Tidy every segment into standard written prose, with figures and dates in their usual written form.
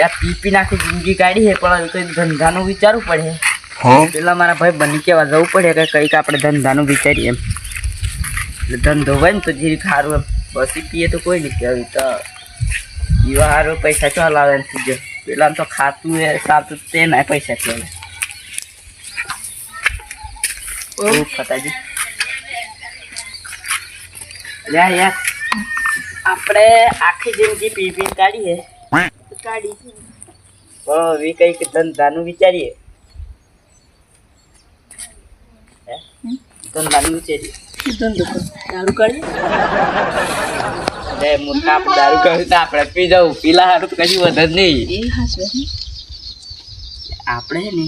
યાર પી નાખી જિંદગી કાઢી છે પણ કંઈક ધંધાનું વિચારવું પડે. પેલા મારા ભાઈ બની કેવા જવું પડે કે કંઈક આપણે ધંધાનું વિચારીએ એમ. એટલે ધંધો હોય ને તો જે સારું એમ. બસી પીએ તો કોઈ નહીં કહેવાય તો એવા સારું પૈસા ચાલ આવે ને સીધો. પેલા તો ખાતું એ સાતું તે ના પૈસા ચાલે. ઓ ફતાજી યાર યાર આપણે આખી જિંદગી પી પી કાઢીએ હવે કંઈક ધંધાનું વિચારીએ. ધંધાનું વિચારીએ દારૂ કાઢીએ મોટા આપણે દારૂ કાઢ્યું તો આપણે પી જવું પીલા સારું તો કશું વધે જ નહીં. આપણે ને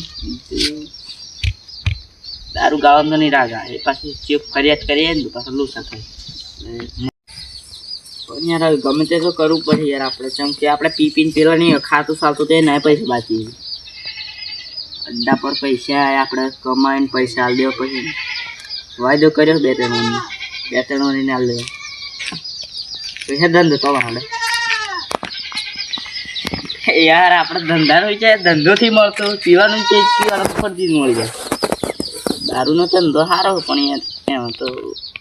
દારૂ ગાવાનું નહીં રાગા એ પાછું ચેપ કર્યા જ કરીએ ને પાછું લોસા થાય. યાર ગમે તે તો કરવું પડે યાર આપણે જેમ કે આપણે પી પીને પેલા નહીં ખાતું સાતું તે ના પૈસા બાકી અડ્ડા પર પૈસા આપણે કમાઈને પૈસા હાલ દેવા પછી વાયદો કર્યો 2-3 ને હાલ દેવા પૈસા ધંધો તો હાલે યાર આપણે ધંધાનો વિચાર ધંધોથી મળતો પીવાનું છે પીવાનું ફરજી મળી જાય. દારૂનો ધંધો સારો પણ યાર એમ તો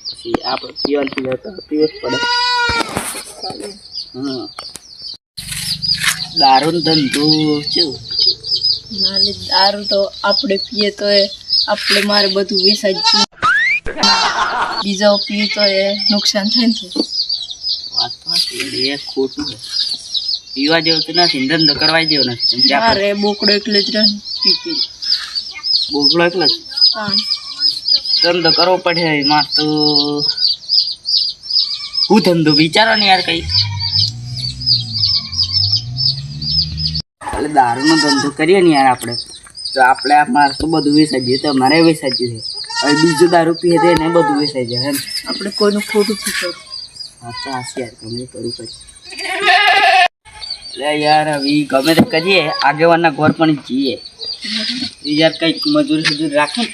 પછી આપણે પીવાનું પીવો તો પીવો જ પડે. દારૂ ધંધો કેવું દારૂ તો આપણે પીએ તો આપણે મારે બધું વેસાય છે બીજો પીએ તો એ નુકસાન થાય ને. વાત તો એ ખોટું છે પીવા જેવું તો નથી ધંધો કરવા જેવો નથી. અરે બોકડો એકલો જ રહે પી બોકડો એકલો જ ધંધો કરવો પડે એમાં તો હું ધંધો વિચારો ને યાર કઈ એટલે દારૂનો ધંધો કરીએ ને યાર આપણે તો આપણે મારે તો બધું વેચાઈ જાય તો મારે વેચાઈ ગયું છે. હવે બીજું દારૂ પીએ તો એને બધું વેચાઈ જાય એમ આપણે કોઈનું ખોટું થયું. હા તો હાસી યાર ગમે કરવું પડે એટલે યાર હવે ગમે તે કરીએ આગેવાનના ઘર પણ જઈએ યાર કંઈક મજૂરી સુધરી રાખે ને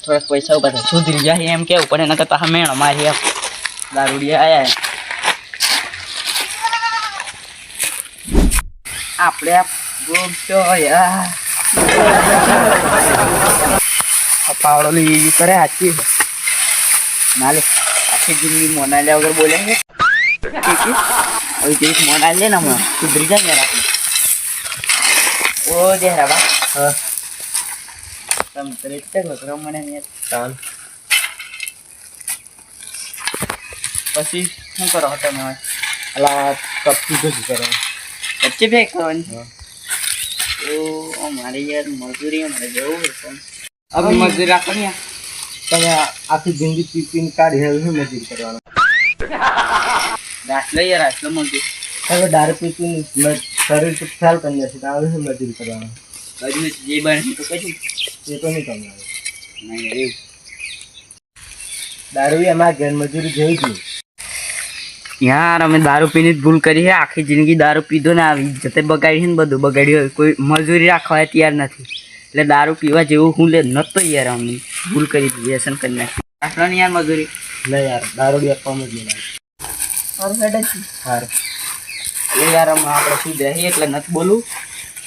થોડાક પૈસા ઉભા સુધરી જાય એમ કેવું પડે નકર પાછા મેણો મારી એમ દારૂડિયા આયા આપણે પાવડો લઈ કરે સાચી ના લે આખી જિંદગી મોના લે વગર બોલે હવે જેવી મોના લે ને હમણાં સુધરી જાય યાર આપણે. ઓ દે રાબા હા તમે તરે ચાલો મને ચાલ પછી શું કરો તમે અલા કપચી ભેગી કરો કપચી ભેગ કરવાની તો અમારે યાર મજૂરી અમારે જવું છે પણ હવે મજૂરી રાખવાની તમે આખી જિંદગી પી પીને કાઢી હવે મજૂરી કરવાનો રાસલો યાર રાસલો મજૂરી હવે દારૂ પી પીને શરીર તો ખ્યાલ કરી નથી તો હવે મજૂરી કરવાનો બધું જે બને તો કશું એ તો નહીં કરવાનું નહીં એવું દારૂ એમાં ઘેર મજૂરી જેવી જ યાર અમે દારૂ પીને જ ભૂલ કરી છે આખી જિંદગી દારૂ પીધો ને આવી જતે બગાડી છે ને બધું બગાડ્યું હોય કોઈ મજૂરી રાખવા તૈયાર નથી એટલે દારૂ પીવા જેવું હું લે નતો યાર અમે ભૂલ કરી વ્યસન કરી નાખી રાખલો ને યાર મજૂરી લે યાર દારૂ આપવામાં જ નહીં સારું એ યાર અમે આપણે શું દઈએ એટલે નથી બોલવું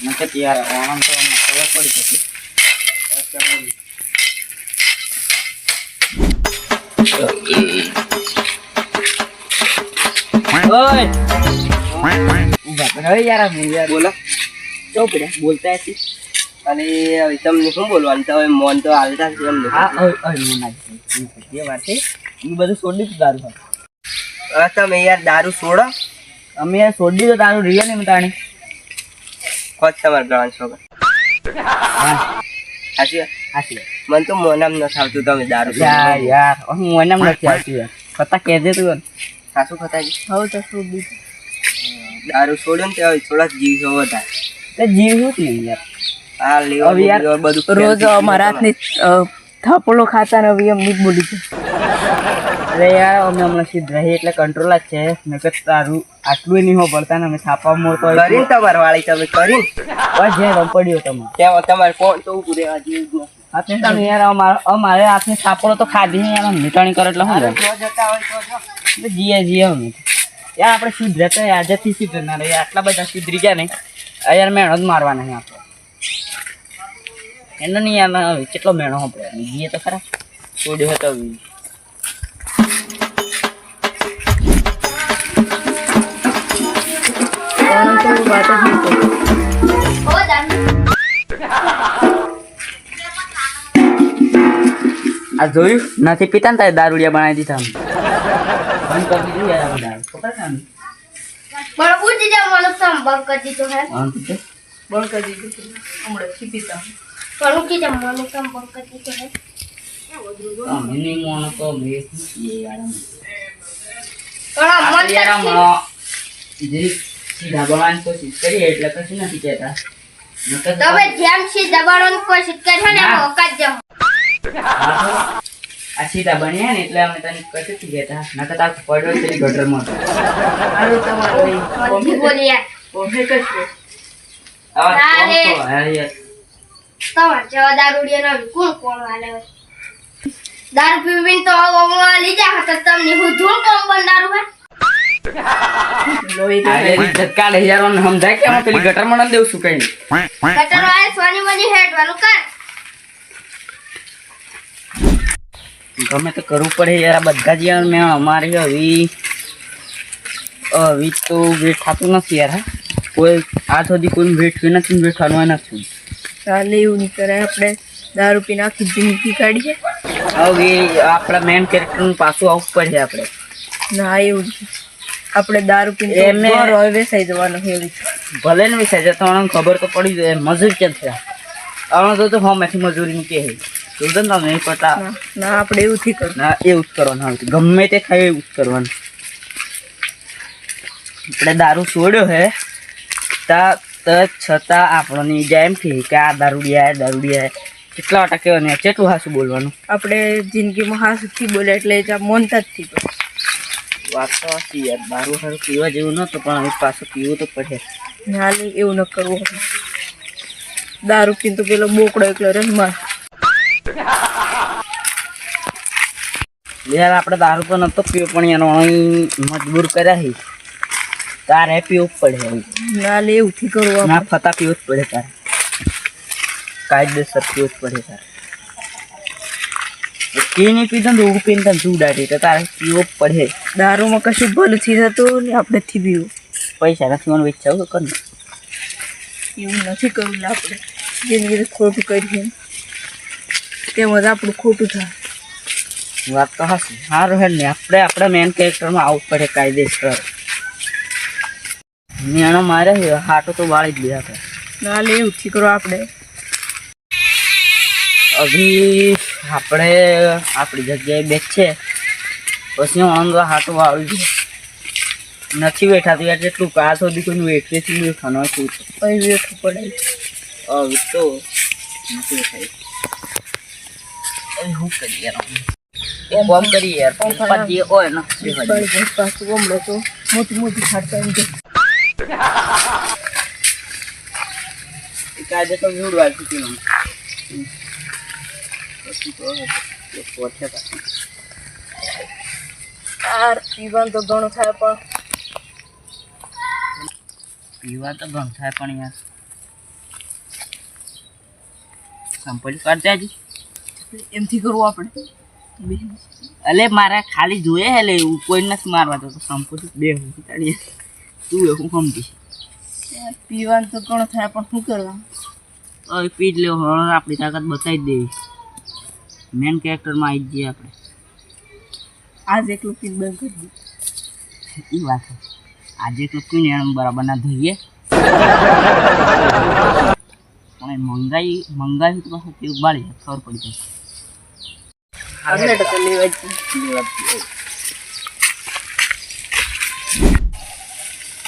નકર યાર આમ તો અમને ખબર પડી જશે. બોલતા હતી અને હવે તમને શું બોલવાનું તો હવે મોન તો હાલતા છે એમ એ વાત છે એ બધું છોડી દીધું દારૂ તમે યાર દારૂ છોડો અમે યાર છોડી દીધો દારૂ રિયલ ને તાણી કોચ તમારા ગળા છોકરા હાચી હાચી મને તો મોનામ ન આવતું તમે દારૂ યાર હું એનામ નથી આવતી યાર ખતા કહેજે તું સાસુ ખતાજી હવે તો શું બીજું દારૂ છોડ્યો ને તે થોડાક જીવ જોવો થાય તો જીવ શું નહીં યાર હા લેવા હવે યાર બધું રોજ અમારા હાથની થાપલો ખાતા ને હવે એમની જ બોલી છે. અરે યાર અમે હમણાં સીધ રહી એટલે કંટ્રોલ જ છે નકર તારું આટલું નહીં હો પડતા ને અમે છાપા મોડતો કરીને તમારે વાળી તમે કરીને જે પડ્યો તમે ત્યાં તમારે કોણ તો ઉભું રહેવા જેવું તમે યાર અમારે હાથની છાપડો તો ખાધી નહીં યાર મીઠાણી કરો એટલે શું જતા હોય તો જીએ અમે યાર આપણે સુધરે તો આજથી સુધરનાર આટલા બધા સુધરી ગયા નહીં યાર મેણો જ મારવાના છે આપણે એનો નહીં આમાં કેટલો મેણો આપણે બીજી તો ખરા છોડ્યો હતો પણ તો વાત જ નહીં કરું. આ જોયું નથી પીતા ને તારે દારૂડિયા બનાવી દીધા બંધ કરી દીધું યાર આ દારૂ ખબર છે આને? પણ પૂછી જાવ મને સંભવ કરી દીધો હે આમ તો બંધ કરી દીધું છે. હમણાં થી પીતા પણ પૂછી જાવ મને સંભવ કરી દીધો હે અમે નહીં મોનો તો મેં યાર પણ આ મન યાર હમણાં જરીક સીધા બનાવવાની કોશિશ કરીએ એટલે કશું નથી કહેતા નકર તો તમે જેમ છે દબાણોની કોશિશ કરશો ને ના. હોકા જ જાઓ આ સીધા બન્યા ને એટલે અમે તને કશું નથી કહેતા નકર તાર પડ્યો છે ગટરમાં સારું તમારું મનથી બોલી યાર કોફે કરશે આવા ના રે. કોણ તો યાર યાર તમારે જેવા દારૂડિયા ના કોણ કોણ હાલે હોય દારૂ પીવીને તો હવામાં લીધા હતા તમને હું ધૂળ કોમ પણ દારૂ હે લોહી અરે ધક્કા લઈ યાર સમજાય કે અમે પેલી ગટરમાં ન દેવું શું કઈ ગટર વાળે સોની મની હેડવાનું કર ગમે તો કરવું પડે યાર આ બધા જ યાર મેં અમારે હવે તો વેટ થતું નથી યાર હા. કોઈ આ સુધી કોઈ વેટ નથી વેઠવાનું નથી ચાલે એવું નહીં કરાય આપણે દારૂ પીને આખી જિંદગી કાઢીએ હવે આપણા મેન કેરેક્ટરનું પાછું આવવું પડે આપણે ના એવું નહીં. આપણે દારૂ પીને એમે- તો ઘર વેસાઈ જવાનું છે એવું છે. ભલે ને વિશે છે તો ખબર તો પડી જાય મજૂરી કેમ છે હવે તો હોમેથી મજૂરીનું કે તું તો નહીં પતા ના ના આપણે એવું થી કરવું ના એવું જ કરવાનું હવે તો. ગમે તે થાય એવું જ કરવાનું આપણે દારૂ છોડ્યો હે છતાં આપણને જાય એમ કે આ દારૂડિયા કેટલા વાટા કહેવાનું કેટલું હાસું બોલવાનું આપણે જિંદગીમાં હાસથી બોલે એટલે એ મોનતા જ થી વાત તો હતી યાર દારૂ સારું પીવા જેવું નહોતું પણ હવે પાછું પીવું તો પડે હાલે એવું ન કરવું હવે. દારૂ પીને તો પેલો બોકડો એકલો રહીમાં યાર આપણે દારૂ તો નહોતો પીવો પણ એનો અહીં મજબૂર કર્યા છે તારે પીવું જ પડે હવે નાલે એવું થી કરવું ના ફતા પીવું જ પડે તારે કાયદેસર પીવું જ પડે તારે પી નહીં પીધો ને ઊભું પીને તને શું દાટી તો તારે પીવો જ પડે દારૂમાં કશું ભલું થી થતું ને આપણે થી પીવું પૈસા નથી મને ઈચ્છા હોય કર એવું નથી કરવું ને આપણે જિંદગી ખોટું કરીએ તેમજ આપણું ખોટું થાય વાત તો હાસી સારું હે ને આપણે આપણા મેન કેરેક્ટરમાં આવવું પડે કાયદેસર મેણો મારે છે હાટો તો વાળી જ લે આપણે નાલે એવું થી કરો આપણે અભી આપણે આપણી જગ્યાએ બેસશે પછી હું હાટો વાળું છે નથી બેઠાતું યાર જેટલું આ સુધી કોઈનું વેઠેથી બેઠવાનું હતું પછી વેઠવું પડે હવે તો નથી બેઠાય શું કરીએ યાર એક કામ કરીએ યાર પપ્પા જે હોય ને બળી જાય પાછું ગમડો તો મોટી મોટી ખાડતા એમ કે કાયદે તો જોડવા ચૂકી પછી તો પહોંચે પાછું યાર પીવાનું તો ઘણું થાય પણ પીવા તો ઘણું થાય પણ યાર સંપલી કરતા જ એમથી કરવું આપણે અલે મારા ખાલી જોઈએ હે લે એવું કોઈ નથી મારવા તો સંપલી બે કાઢીએ તું હું સમજી યાર પીવાનું તો ઘણું થાય પણ શું કરવાનું હવે પી જ લેવો હવે આપણી તાકાત બતાવી જ દેવી મેન કેરેક્ટરમાં આવી જ જઈએ આપણે આજ એકલું પીને બંધ કરી દઉં એ વાત છે આજે તો કોઈ ને બરાબર ના ધોઈએ પણ એ મંગાવી તો પાછું કેવું બાળી ખબર પડી જાય આપણે તો લેવા જ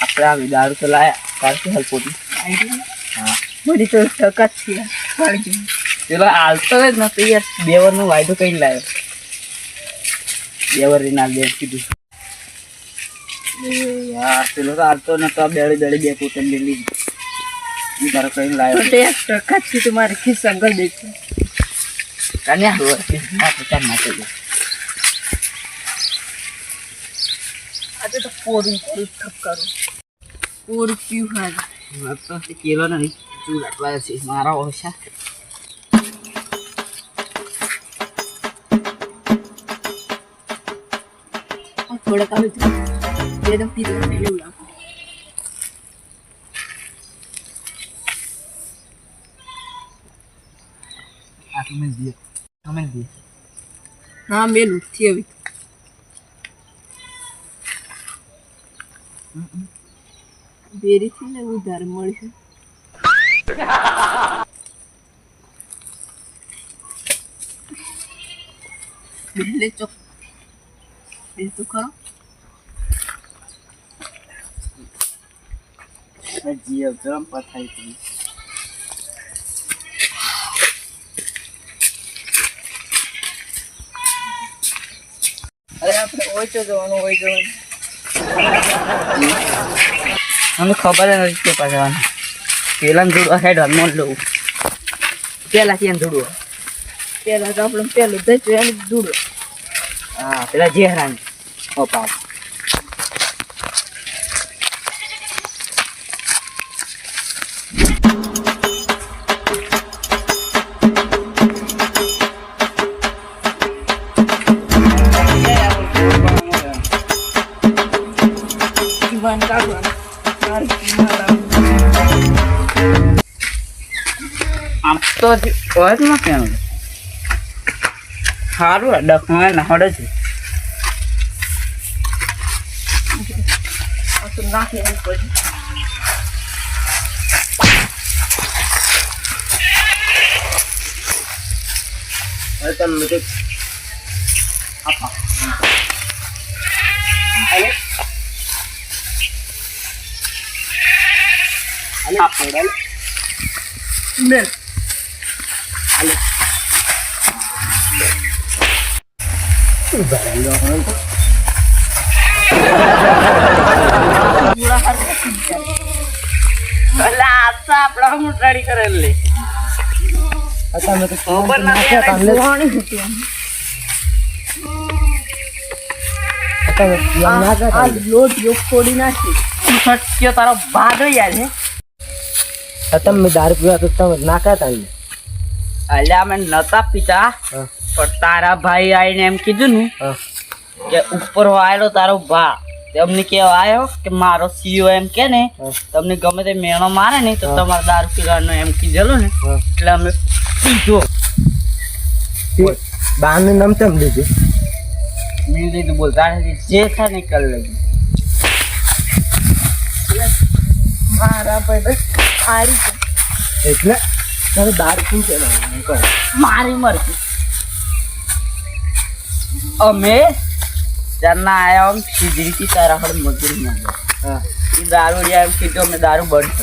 આપણે આવી દારૂ તો લાયા કાઢશે હલપોટી હા મળી તો ટકા જ છે પાડી ગયું પેલો હાલતો જ નતો યાર 2 વર્ષનો વાયદો કઈ લાવ્યો 2 વર્ષની ના બે કીધું યાર પેલો તો હાલતો નતો આ બેળી બે પોતે લીધી હું તારો કઈ લાવ્યો પણ યાર ટકા જ છે તો મારે ખિસ્સા ગળ દે છે કાન્યા હવે આપણે ચાર નાખી દે આજે તો પોરું ઠપ કરું પોરું પીવું હાલ તો કેલો નહીં તું લાટવા છે મારા ઓછા થોડાક આવે તો એકદમ પીધું એવું લાગે આ તો મેં દે હા મેલું થી હવે બેરીથી ને ઉધાર મળશે બેલે ચોક બે તો ખરો જીવ ગરમ પથાઈ હતી અરે આપણે ઓછો જવાનું મને ખબર નથી કે પાછળ પેલા જોડવા સાઈડ હનુમાન લઉં પેલા ત્યાં જોડવું પેલા તો આપણે પેલું દઈ એને દૂડો હા પેલા જે હરાન ઓ પાપ જીવન કાઢવાનું આમ તો હોય જ નથી એનું સારું ડખમાં ના હડે છે નાખી એમ પછી હવે તમે તો આપડા હું રેડી કરેલી તમે તો ખબર નથી કોણી હતી આમ. આ લોટ યોગ છોડી નાખી સત્ય તારો ભાડો યાર છે તમે દારૂ પીવા તો તમે નાખ્યા હતા અલ્યા અમે નતા પીતા પણ તારા ભાઈ આવીને એમ કીધું ને કે ઉપર આવેલો તારો ભા તમને કેવા આવ્યો કે મારો સીઓ એમ કે ને તમને ગમે તે મેણો મારે ને તો તમારે દારૂ પીવાનો એમ કીધેલું ને એટલે અમે પીધો બહારનું નામ કેમ લીધું મેં લીધું બોલ તારે જે થાય ને કરી લેજો મારા ભાઈ બસ સારી છે એટલે તમે દારૂ પી છે મારી મરજી અમે ત્યારના આયા આમ સીધી તારા હળ મજૂરી માંગે એ દારૂડિયા એમ કીધું અમે દારૂ બંધ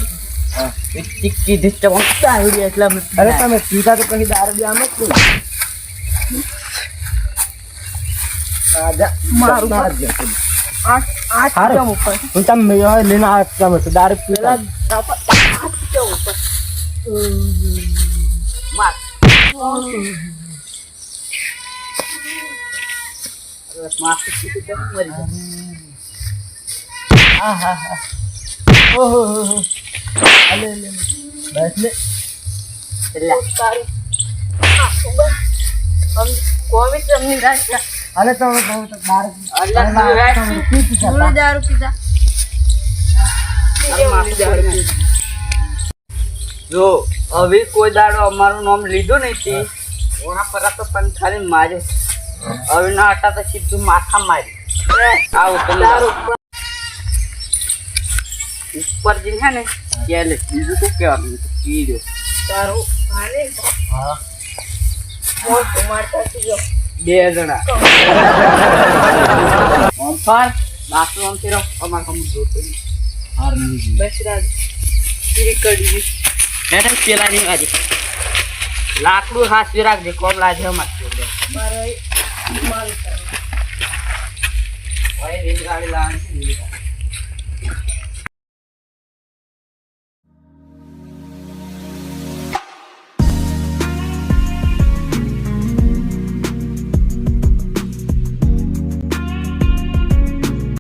કરી કીધી દારૂડિયા એટલે અમે અરે તમે પીતા તો પછી દારૂ બી આમ જ મારું સારું. ઉપર હું તમે લઈને આવ્યા તમે દારૂ પીતા ઉપર માર માફી કીધું તો મરી જાય ઓહો અલે બસ લે સારું કોવિડ અમને રાખ્યા અલે તમે દારૂ થોડું દારૂ પીધા જો હવે કોઈ દાડો અમારું નામ લીધું નહીં તે ઓના પર તો પણ ખાલી મારે હવે ના હતા તો સીધું માથા મારી આવું તમે ઉપર જઈને છે ને ત્યારે બીજું શું કહેવાનું પી દો તારું હાલે મોટું મારતા જો 2 જણા ઓમ ફાર બાથરૂમ આમ ફેરો અમાર કમ જોતો બસ રાજ પૂરી કરી મેડમ પેલા ની આજે લાકડું હાથ રાખજે કોમ લાગે અમારે મારે મારું ભાઈ રેલગાડી લાવવાની